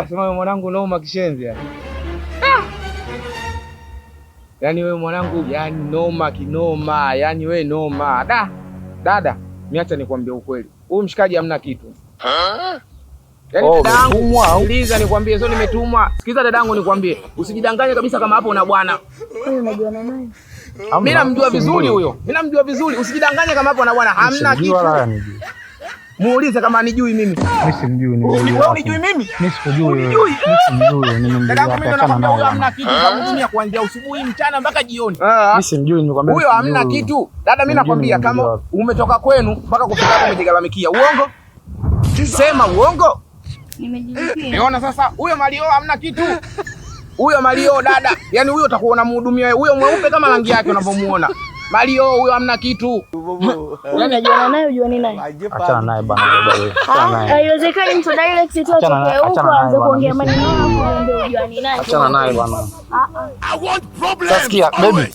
Sema wewe mwanangu noma kishenzi yani. Yaani wewe mwanangu, yani noma kinoma, yani wewe noma. Dada, niacha nikwambie ukweli. Huyu mshikaji hamna kitu. Yaani dadangu, sikiliza nikwambie, sio nimetumwa. Sikiza dadangu nikwambie, usijidanganye kabisa kama hapo una bwana. Wewe unajua nani? Mimi namjua vizuri huyo. Mimi namjua vizuri. Usijidanganye kama hapo una bwana, hamna kitu. Muulize kama anijui mimi. Mimi simjui ni wewe. Wewe unijui mimi? Mimi sikujui. Mimi simjui. Nimemjua. Mimi nakwambia huyo hamna kitu kwa dunia kuanzia asubuhi mchana mpaka jioni. Mimi simjui, nimekwambia. Huyo hamna kitu. Dada mimi nakwambia kama umetoka kwenu mpaka kufika hapo umejigalamikia. Uongo? Sema uongo. Nimejilipia. Unaona sasa huyo Mario hamna kitu. Huyo Mario dada, yani huyo utakuwa unamhudumia wewe. Huyo mweupe kama rangi yake unavyomuona. Mario huyo hamna kitu. Unajua naye unajua ni nani? Achana naye bana wewe. Achana naye. Haiwezekani mtu direct tu atoke huko aanze kuongea maneno hapo ndio unajua ni nani. Achana naye bana. I want problems. Sikia baby.